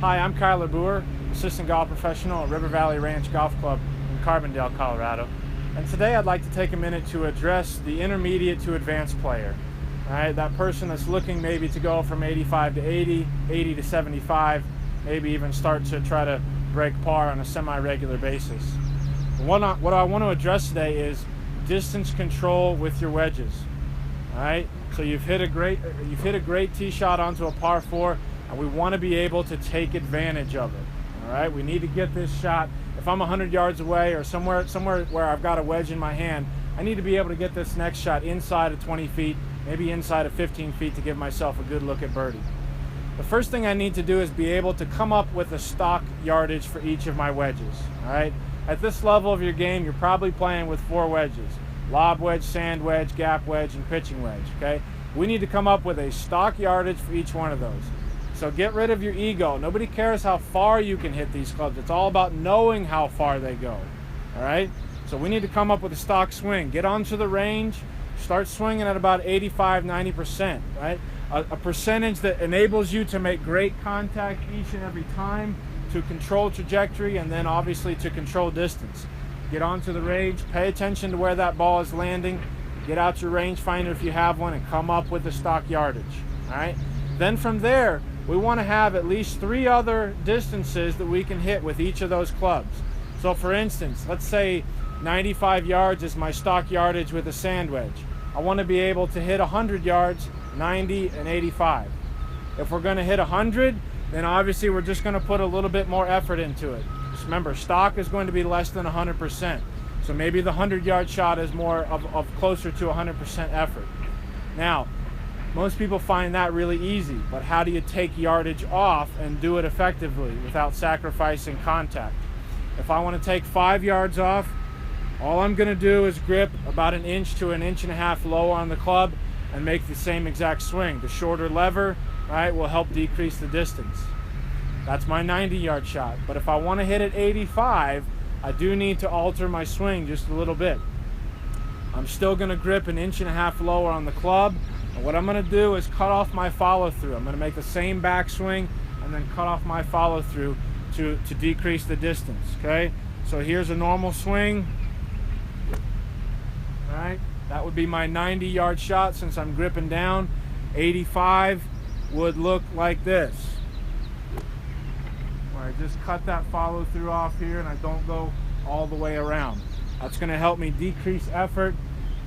Hi, I'm Booher, assistant golf professional at River Valley Ranch Golf Club in Carbondale, Colorado. And today I'd like to take a minute to address the intermediate to advanced player. All right, that person that's looking maybe to go from 85 to 80, 80 to 75, maybe even start to try to break par on a semi-regular basis. What I want to address today is distance control with your wedges. All right, so you've hit a great tee shot onto a par 4, and we want to be able to take advantage of it. All right, we need to get this shot. If I'm 100 yards away or somewhere where I've got a wedge in my hand, I need to be able to get this next shot inside of 20 feet, maybe inside of 15 feet to give myself a good look at birdie. The first thing I need to do is be able to come up with a stock yardage for each of my wedges. All right, at this level of your game, you're probably playing with 4 wedges: lob wedge, sand wedge, gap wedge, and pitching wedge. Okay, we need to come up with a stock yardage for each one of those. So get rid of your ego. Nobody cares how far you can hit these clubs. It's all about knowing how far they go. All right? So we need to come up with a stock swing. Get onto the range. Start swinging at about 85, 90%. Right? A percentage that enables you to make great contact each and every time, to control trajectory, and then obviously to control distance. Get onto the range. Pay attention to where that ball is landing. Get out your rangefinder if you have one and come up with a stock yardage. All right? Then from there, we want to have at least 3 other distances that we can hit with each of those clubs. So for instance, let's say 95 yards is my stock yardage with a sand wedge. I want to be able to hit 100 yards, 90, and 85. If we're going to hit 100, then obviously we're just going to put a little bit more effort into it. Just remember, stock is going to be less than 100%. So maybe the 100-yard shot is more of closer to 100% effort. Now, most people find that really easy, but how do you take yardage off and do it effectively without sacrificing contact? If I want to take 5 yards off, all I'm going to do is grip about 1 inch to 1.5 inches lower on the club and make the same exact swing. The shorter lever, right, will help decrease the distance. That's my 90-yard shot. But if I want to hit at 85, I do need to alter my swing just a little bit. I'm still going to grip 1.5 inches lower on the club. And what I'm going to do is cut off my follow-through. I'm going to make the same backswing and then cut off my follow-through to decrease the distance. Okay, so here's a normal swing. All right, that would be my 90-yard shot since I'm gripping down. 85 would look like this, where I just cut that follow-through off here and I don't go all the way around. That's going to help me decrease effort,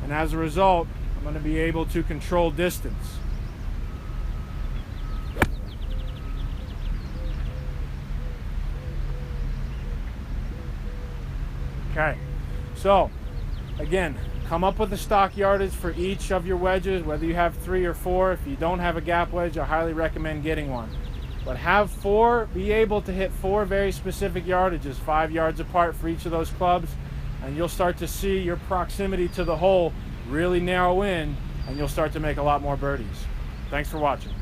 and as a result, I'm going to be able to control distance. Okay, so again, come up with a stock yardage for each of your wedges, whether you have 3 or 4. If you don't have a gap wedge, I highly recommend getting one. But have 4, be able to hit 4 very specific yardages, 5 yards apart for each of those clubs, and you'll start to see your proximity to the hole really narrow in, and you'll start to make a lot more birdies. Thanks for watching.